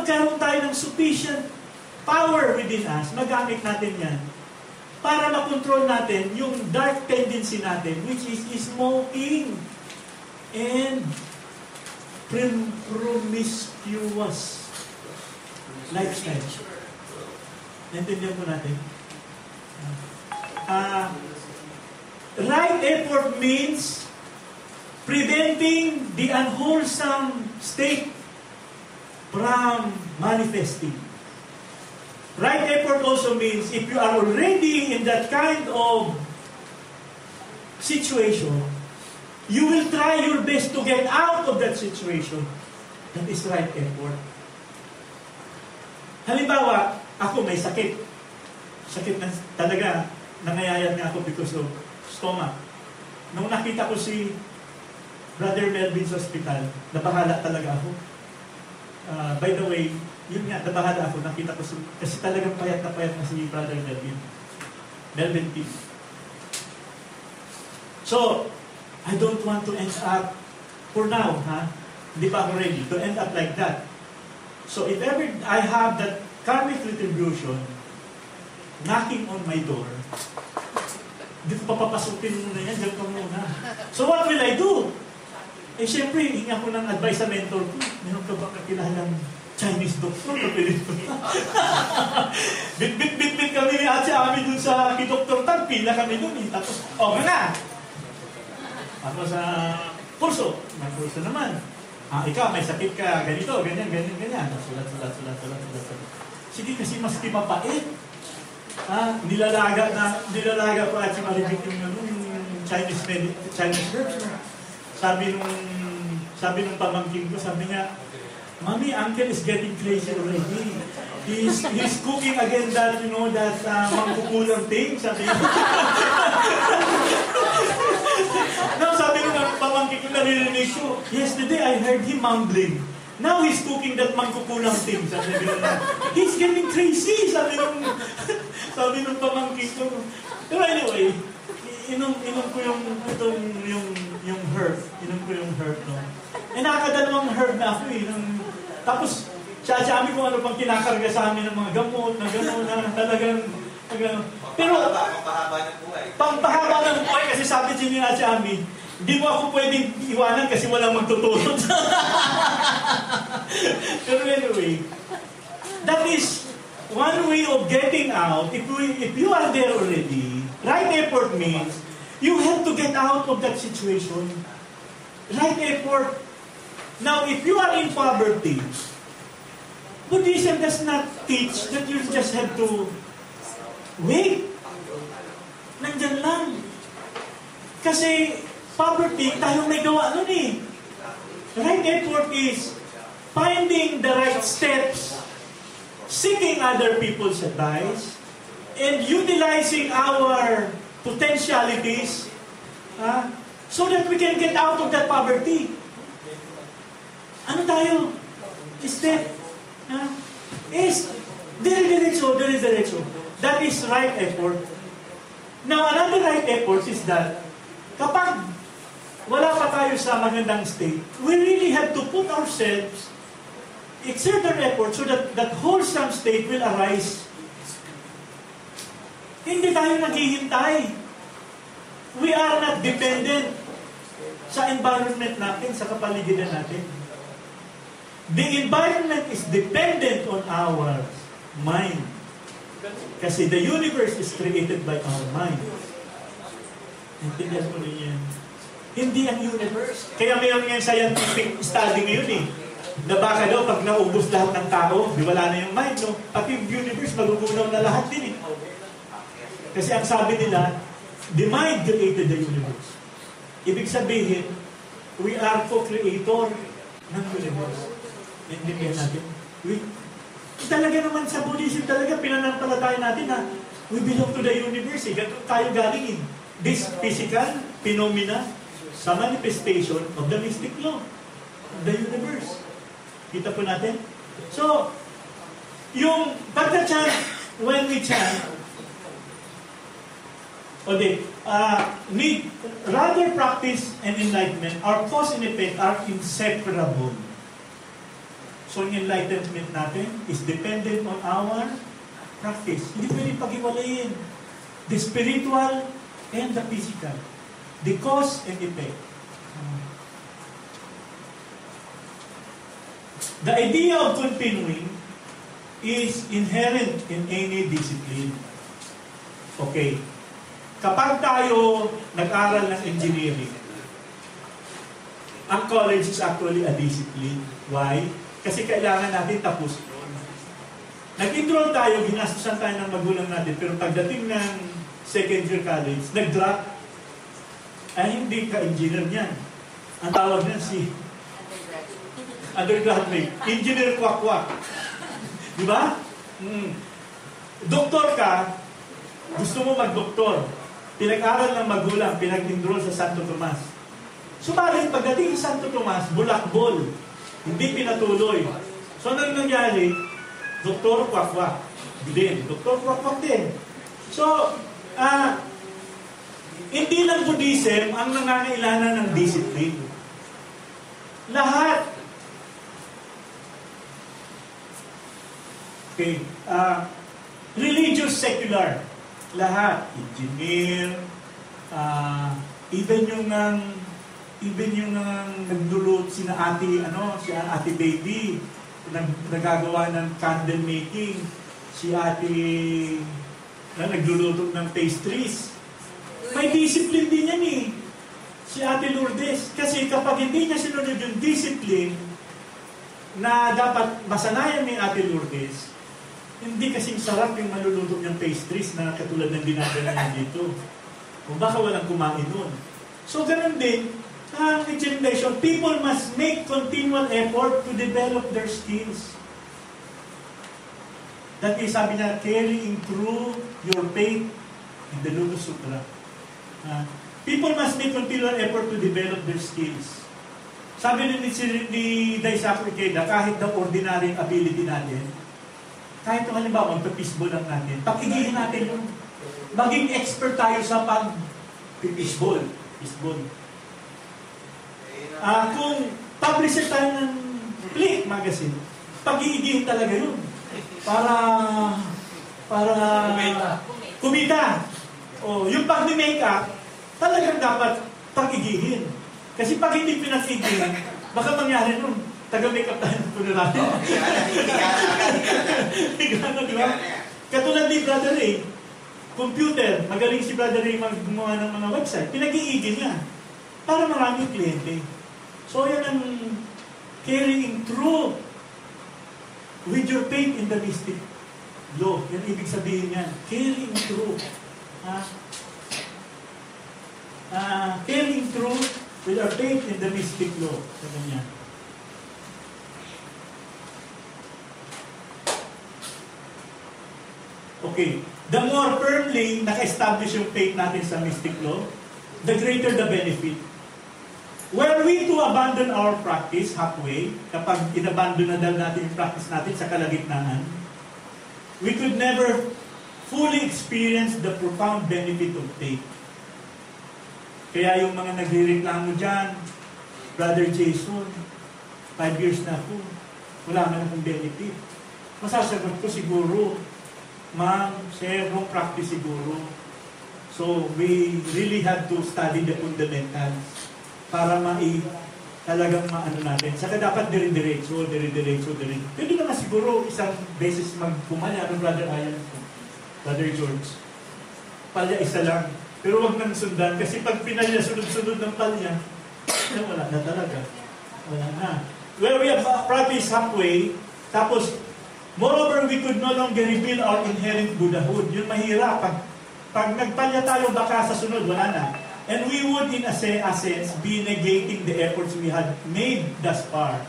magkaroon tayo ng sufficient power within us, magamit natin yan para makontrol natin yung dark tendency natin, which is smoking and promiscuous lifestyle. Naintindihan po natin? Right effort means preventing the unwholesome state from manifesting. Right effort also means if you are already in that kind of situation, you will try your best to get out of that situation. That is right effort. Halimbawa, ako may sakit. Sakit na talaga, nangayayat nga ako because of stomach. Nung nakita ko si Brother Melvin sa hospital, nabahala talaga ako. By the way, yun nga, nabahala ako, nakita ko kasi talagang payat na si Brother Melvin. Melvin P. So, I don't want to end up, for now, hindi pa ako ready, to end up like that. So, if ever I have that karmic retribution knocking on my door, hindi ko papapasukin muna yan, dyan ka muna. So, what will I do? Eh, syempre, hingi ako ng advice sa mentor ko. Meron ka ba kakilalang Chinese doctor? Bit kami ni Ate Ami dun sa Dr. Tag, pila kami dun. Tapos, okay na. Ako sa kurso. May kurso naman. Ikaw, may sakit ka, ganito, ganyan. Sulat. Sige, kasi mas mapait. Nilalaga pa at si Maribik yung Chinese herbs. Sabi nung pamangkin ko, sabi niya, Mommy, Uncle is getting crazy already. He's cooking again that, that mangkukulang thing. Sabi niya. Now, sabi nung pamangkin ko, naririnig ko, yesterday I heard him mumbling. Now he's cooking that mangkukulang thing. Sabi niya, he's getting crazy. Sabi nung pamangkin ko. Pero anyway, inom ko yung herb. Inom ko yung herb, no? Eh, nakakadalawang herb na ako, tapos, siya-siya kung ano pang kinakarga sa amin ng mga gamot, na gano'n, na talagang. Pero, pampahaba ng buhay, kasi sabi niya si Ami, hindi mo ako pwedeng iwanan kasi walang magtutulot. Pero anyway, that is one way of getting out. If you are there already, right effort means you have to get out of that situation. Right effort. Now, if you are in poverty, Buddhism does not teach that you just have to wait. Nandyan lang. Kasi poverty, tayo may gawa nun eh. Right effort is finding the right steps, seeking other people's advice, and utilizing our potentialities so that we can get out of that poverty. Ano tayo? Step. Is dire-diretso. That is right effort. Now, another right effort is that kapag wala pa tayo sa magandang state, we really have to put ourselves, exert our effort so that that wholesome state will arise. Hindi tayo naghihintay. We are not dependent sa environment natin, sa kapaligiran natin. The environment is dependent on our mind. Kasi the universe is created by our mind. Intindihan mo rin yan. Hindi ang universe. Kaya mayroon nga scientific study ngayon eh. Na baka daw pag naubos lahat ng tao, di wala na yung mind, no? Pati yung universe, magugunaw na lahat din eh. Kasi ang sabi nila, the mind created the universe. Ibig sabihin, we are co-creator ng universe. Naintindihan natin. Talaga naman sa Buddhism, talaga pinanampalataya natin na we belong to the universe. Tayo galing in this physical phenomena sa manifestation of the mystic law of the universe. Kita po natin? So, yung pagka-chant, when we chant, need rather practice and enlightenment, our cause and effect are inseparable. So, yung enlightenment natin is dependent on our practice. Hindi pwede pag-iwalayin. The spiritual and the physical. The cause and effect. The idea of continuing is inherent in any discipline. Okay. Kapag tayo nag-aral ng engineering, ang college is actually a discipline. Why? Kasi kailangan natin tapos yun. Nag-enroll tayo, ginastusan tayo ng magulang natin, pero pagdating ng second year college, nag-drop, ay hindi ka-engineer niyan. Ang tawag niyan si undergraduate. Engineer kwak-kwak. Di ba? Doktor ka, gusto mo mag-doktor. Pinag-aral ng magulang, pinag-enroll sa Santo Tomas. Subalit, pagdating sa Santo Tomas, bulakbol. Hindi pinatuloy. So, anong nangyari? Doktor kwak-kwak din. Doktor kwak-kwak din. So, hindi lang Buddhism ang nangangailangan ng discipline. Lahat. Okay. Religious, secular. Lahat. Engineer, even yung nagdulot si Ate Baby, nagagawa ng candle making, si Ate na nagluluto ng pastries. May discipline din yan eh. Si Ate Lourdes. Kasi kapag hindi niya sinunod yung discipline na dapat masanayan ni Ate Lourdes, hindi kasing sarap yung maluluto niyang pastries na katulad ng dinadala niya dito. O baka walang kumain nun. So ganun din, ang generation, people must make continual effort to develop their skills. That is, sabi niya, carrying through your faith in the Lotus Sutra. People must make continual effort to develop their skills. Sabi ni Daisaku Ikeda, kahit the ordinary ability natin, kahit kung halimbawa, magpa-fishball lang natin, pakigihin natin yung maging expert tayo sa pag-fishball. Kung publisher tayo ng Click magazine, pag-iigihin talaga yun. Para kumita. O, yung pag-makeup, talagang dapat pag-igihin. Kasi pag hindi pinag-igihin, baka mangyari nun, taga-makeup tayo ng puneraryo. Katulad ni Brother Ray, computer, magaling si Brother Ray gumawa ng mga website, pinag-iigin niya para maraming kliyente. So yan ang carrying through with your faith in the mystic law. Yan ibig sabihin yan. Carrying through. Carrying through with our faith in the mystic law. Sabi niya. Okay. The more firmly naka-establish yung faith natin sa mystic law, the greater the benefit. Were we to abandon our practice halfway, kapag inabandon na dahil natin yung practice natin sa kalagitnaan, we could never fully experience the profound benefit of faith. Kaya yung mga nagre-reklamo dyan, Brother Jason, 5 years na ako, wala man akong benefit. Masasagot ko siguro, Ma'am, sir, wrong practice siguro. So, we really have to study the fundamentals para talagang maano natin. Saka dapat dire-diretso. Pwede naman siguro isang beses magpumaya ng Brother Ayan, Brother George. Palya isa lang. Pero wag nang sundan kasi pag pinalya sunod-sunod ng palya, wala na talaga. Wala na. Where we have practice halfway, tapos moreover, we could no longer reveal our inherent Buddhahood. Yun mahirap. Pag nagpalya tayo, baka sa sunod, wala na. And we would, in a sense, be negating the efforts we had made thus far.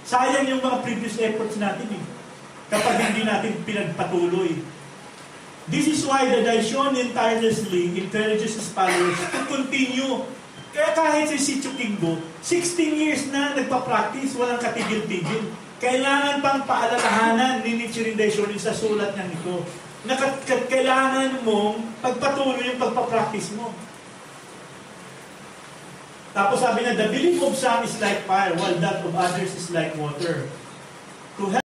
Sayang yung mga previous efforts natin eh. Kapag hindi natin pinagpatuloy. This is why the Daishonin tirelessly encourages his followers to continue. Kaya kahit si Shichu Kingbo, 16 years na nagpa-practice, walang katigil-tigil. Kailangan pang paalalahanan ni Nichiren Daishonin sa sulat niya nito na kailangan mong pagpatuloy yung pagpapractice mo. Tapos sabi niya, the belief of some is like fire, while that of others is like water. to help